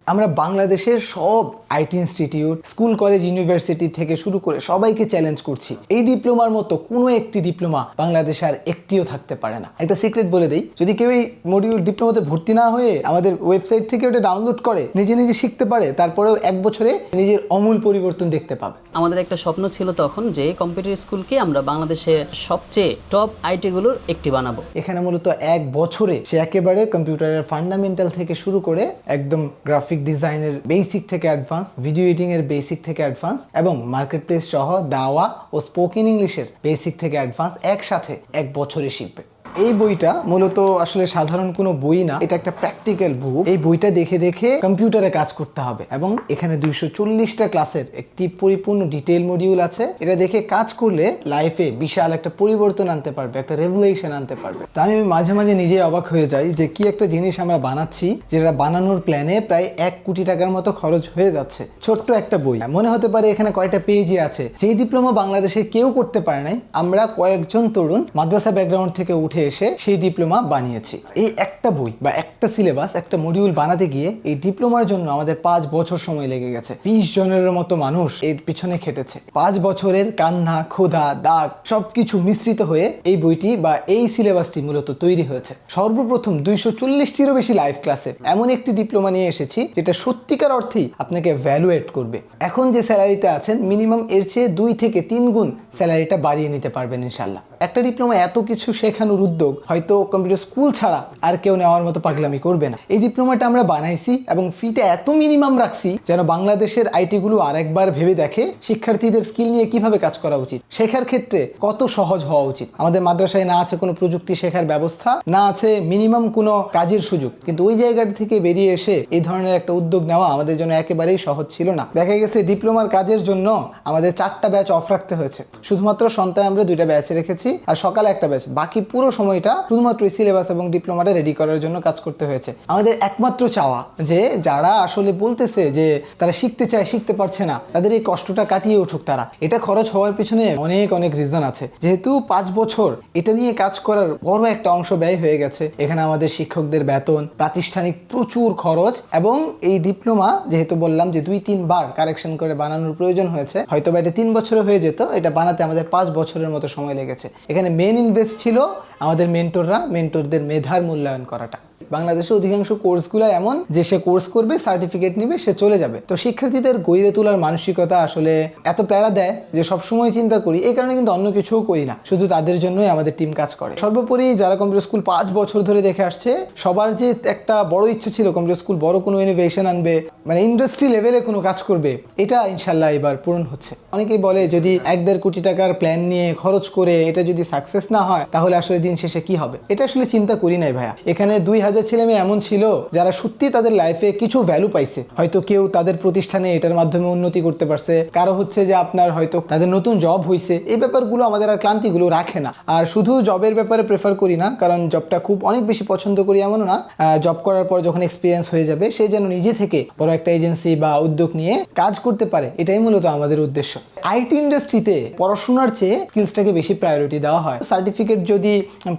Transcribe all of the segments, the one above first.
আমরা বাংলাদেশের সব IT institute, school, college, university থেকে শুরু করে সবাইকে চ্যালেঞ্জ করছি, এই ডিপ্লোমার মতো কোনো একটি ডিপ্লোমা বাংলাদেশে আর একটিও থাকতে পারে না। একটা সিক্রেট বলে দেই, যদি কেউ এই মডিউল ডিপ্লোমাতে ভর্তি না হয়ে আমাদের ওয়েবসাইট থেকে ওটা ডাউনলোড করে নিজে নিজে শিখতে পারে, তারপরেও 1 বছরে নিজের আমূল পরিবর্তন দেখতে পাবে। আমাদের একটা স্বপ্ন ছিল তখন যে কম্পিউটার স্কুলকে আমরা বাংলাদেশের সবচেয়ে টপ আইটিগুলোর একটি বানাবো। এখানে মূলত 1 বছরে সে একেবারে কম্পিউটারের ফান্ডামেন্টাল থেকে শুরু করে একদম গ্রাফিক ডিজাইনের বেসিক থেকে অ্যাডভান্স, ভিডিও এডিটিং এর বেসিক থেকে অ্যাডভান্স এবং মার্কেট প্লেস সহ দাওয়া ও স্পোকেন ইংলিশের বেসিক থেকে অ্যাডভান্স একসাথে 1 বছরে শিখবে। এই বইটা মূলত আসলে সাধারণ কোনো বই না, এটা একটা প্র্যাকটিক্যাল বুক। এই বইটা দেখে দেখে কম্পিউটারে কাজ করতে হবে এবং এখানে 240টা ক্লাসের একটি পরিপূর্ণ ডিটেইল মডিউল আছে। এটা দেখে কাজ করলে লাইফে বিশাল একটা পরিবর্তন আনতে পারবে, একটা রেভলিউশন আনতে পারবে। তা আমি মাঝে মাঝে নিজে অবাক হয়ে যাই যে কি একটা জিনিস আমরা বানাচ্ছি, যেটা বানানোর প্ল্যানে প্রায় 1 কোটি টাকার মতো খরচ হয়ে যাচ্ছে। ছোট্ট একটা বই, মনে হতে পারে এখানে কয়টা পেজই আছে। যেই ডিপ্লোমা বাংলাদেশে কেউ করতে পারে নাই, আমরা কয়েকজন তরুণ মাদ্রাসা ব্যাকগ্রাউন্ড থেকে উঠে এসে সেই ডিপ্লোমা বানিয়েছি। এই একটা বই বা একটা সিলেবাস, একটা মডিউল বানাতে গিয়ে এই ডিপ্লোমার জন্য আমাদের 5 বছর সময় লেগে গেছে। 20 জনের মতো মানুষ এর পিছনে খেটেছে। 5 বছরের কান্না, ক্ষুধা, দাগ সবকিছু মিশ্রিত হয়ে এই বইটি বা এই সিলেবাসটি মূলত তৈরি হয়েছে। সর্বপ্রথম 240টিরও বেশি লাইভ ক্লাসে এমন একটি ডিপ্লোমা নিয়ে এসেছি যেটা সত্যিকার অর্থেই আপনাকে ভ্যালুয়েট করবে। এখন যে স্যালারিতে আছেন মিনিমাম এর চেয়ে 2 থেকে 3 গুণ স্যালারিটা বাড়িয়ে নিতে পারবেন ইনশাল্লাহ। একটা ডিপ্লোমা এত কিছু শেখানোর উদ্যোগ হয়তো কম্পিউটার স্কুল ছাড়া আর কেউ নেওয়ার মতো পাগলামি করবে না। এই ডিপ্লোমাটা আমরা বানাইছি এবং ফিটা এত মিনিমাম রাখছি যেন বাংলাদেশের আইটিগুলো আরেকবার ভেবে দেখে শিক্ষার্থীদের স্কিল নিয়ে কিভাবে কাজ করা উচিত, শেখার ক্ষেত্রে কত সহজ হওয়া উচিত। আমাদের মাদ্রাসায় না আছে কোনো প্রযুক্তি শেখার ব্যবস্থা, না আছে মিনিমাম কোনো কাজের সুযোগ, কিন্তু ওই জায়গাটা থেকে বেরিয়ে এসে এই ধরনের একটা উদ্যোগ নেওয়া আমাদের জন্য একেবারেই সহজ ছিল না। দেখা গেছে ডিপ্লোমার কাজের জন্য আমাদের 4টা ব্যাচ অফ রাখতে হয়েছে। শুধুমাত্র সন্ধ্যায় আমরা 2টা ব্যাচ রেখেছি আর সকালে একটা ব্যাচ, বাকি পুরো সময়টা শুধুমাত্র সিলেবাস এবং ডিপ্লোমাটা রেডি করার জন্য কাজ করতে হয়েছে। আমাদের একমাত্র চাওয়া যে যারা আসলে বলতেছে যে তারা শিখতে চায়, শিখতে পারছে না, তাদের এই কষ্টটা কাটিয়ে উঠুক তারা। এটা খরচ হওয়ার পিছনে অনেক অনেক রিজন আছে। যেহেতু 5 বছর এটা নিয়ে কাজ করার বড় একটা অংশ ব্যয় হয়ে গেছে, এখানে আমাদের শিক্ষকদের বেতন, প্রাতিষ্ঠানিক প্রচুর খরচ এবং এই ডিপ্লোমা যেহেতু বললাম যে 2-3 বার কারেকশন করে বানানোর প্রয়োজন হয়েছে, হয়তো বা এটা 3 বছরে হয়ে যেত, এটা বানাতে আমাদের 5 বছরের মতো সময় লেগেছে। এখানে মেন ইনভেস্ট ছিল আমাদের মেন্টরদের মেধার মূল্যায়ন করাটা। বাংলাদেশের অধিকাংশ কোর্সগুলো এমন যে সে কোর্স করবে, সার্টিফিকেট নিবে, সে চলে যাবে। তো শিক্ষার্থীদের গড়ে তোলার মানসিকতা আসলে এত প্যারা দেয় যে সবসময় চিন্তা করি, এই কারণে কিন্তু অন্য কিছুও করি না, শুধু তাদের জন্যই আমাদের টিম কাজ করে। সর্বোপরি যারা কম্পিউটার স্কুল 5 বছর ধরে দেখে আসছে, সবার যে একটা বড় ইচ্ছে ছিল কম্পিউটার স্কুল বড় কোনো ইনোভেশন আনবে, মানে ইন্ডাস্ট্রি লেভেলে কোনো কাজ করবে, এটা ইনশাল্লাহ এবার পূরণ হচ্ছে। অনেকেই বলে যদি 1-1.5 কোটি টাকার প্ল্যান নিয়ে খরচ করে এটা যদি সাকসেস না হয় তাহলে আসলে দিন শেষে কি হবে। এটা আসলে চিন্তা করি নাই ভাইয়া। এখানে 2000 ছেলে মেয়ে এমন ছিল যারা সত্যি তাদের লাইফে কিছু ভ্যালু পাইছে। হয়তো কেউ তাদের প্রতিষ্ঠানে এটার মাধ্যমে উন্নতি করতে পারছে, কারো হচ্ছে যে আপনার হয়তো তাদের নতুন জব হয়েছে। এই ব্যাপারগুলো আমাদের আর ক্লান্তিগুলো রাখে না। আর শুধু জবের ব্যাপারে প্রেফার করি না, কারণ জবটা খুব অনেক বেশি পছন্দ করি এমনও না। জব করার পর যখন এক্সপিরিয়েন্স হয়ে যাবে সে যেন নিজে থেকে বড় একটা এজেন্সি বা উদ্যোগ নিয়ে কাজ করতে পারে, এটাই মূলত আমাদের উদ্দেশ্য। আইটি ইন্ডাস্ট্রিতে পড়াশোনার চেয়ে স্কিলসটাকে বেশি প্রায়োরিটি দেওয়া হয়। সার্টিফিকেট যদি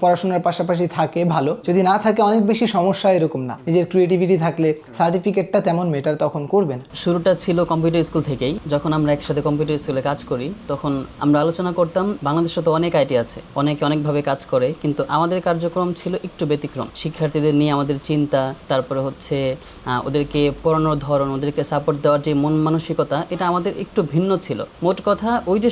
পড়াশোনার পাশাপাশি থাকে ভালো, যদি না থাকে অনেক বেশি সমস্যা। এরকম না, নিজের ক্রিয়েটিভিটি থাকলে সার্টিফিকেটটা তেমন মেটার তখন করবে না। শুরুটা ছিল কম্পিউটার স্কুল থেকেই। যখন আমরা একসাথে কম্পিউটার স্কুলে কাজ করি তখন আমরা আলোচনা করতাম বাংলাদেশে তো অনেক আইটি আছে, অনেকে অনেকভাবে কাজ করে, কিন্তু আমাদের কার্যক্রম ছিল একটু ব্যতিক্রম। শিক্ষার্থীদের নিয়ে আমাদের চিন্তা, তারপরে হচ্ছে ওদেরকে পড়ানোর ধরন, ওদেরকে সাপোর্ট দেওয়ার যে মন মানসিকতা, এটা আমাদের একটু ভিন্ন ছিল। মোট কথা ওই যে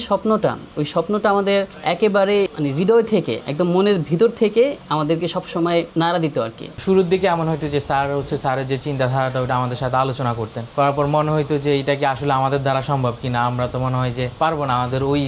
ওই স্বপ্নটা আমাদের একেবারে মানে হৃদয় থেকে, একদম মনের ভিতর থেকে আমাদেরকে সবসময় নাড়া দিত আর কি। শুরুর দিকে এমন হয়তো যে স্যারের যে চিন্তাধারাটা ওটা আমাদের সাথে আলোচনা করতেন, করার পর মনে হইতো যে এটা কি আসলে আমাদের দ্বারা সম্ভব কিনা, আমরা তো মনে হয় যে পারবো না, আমাদের ওই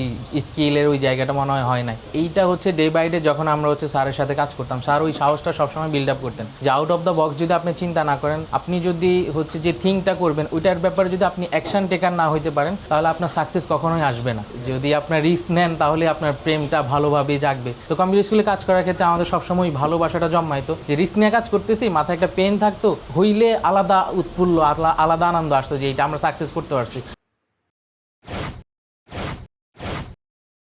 স্কিলের ওই জায়গাটা মনে হয় নাই। এইটা হচ্ছে ডে বাই ডে যখন আমরা হচ্ছে স্যারের সাথে কাজ করতাম, স্যার ওই সাহসটা সবসময় বিল্ড আপ করতেন যে আউট অফ দ্য বক্স যদি আপনি চিন্তা না করেন, আপনি যদি হচ্ছে যে থিঙ্কটা করবেন ওইটার ব্যাপারে যদি আপনি অ্যাকশন টেকার না হইতে পারেন তাহলে আপনার সাকসেস কখনোই আসবে না। যদি আপনার রিস্ক নেন তাহলে আপনার প্রেমটা ভালোভাবে জাগবে। তো কম্পিউটার স্কুলে কাজ করার ক্ষেত্রে আমাদের সবসময় ভালোবাসাটা জন্মাইতো যে রিস্ক নিয়ে কাজ করতেছি, মাথায় একটা পেন থাকতো, হইলে আলাদা উৎফুল্ল, আলাদা আনন্দ আসতো যে এটা আমরা সাকসেস করতে পারছি।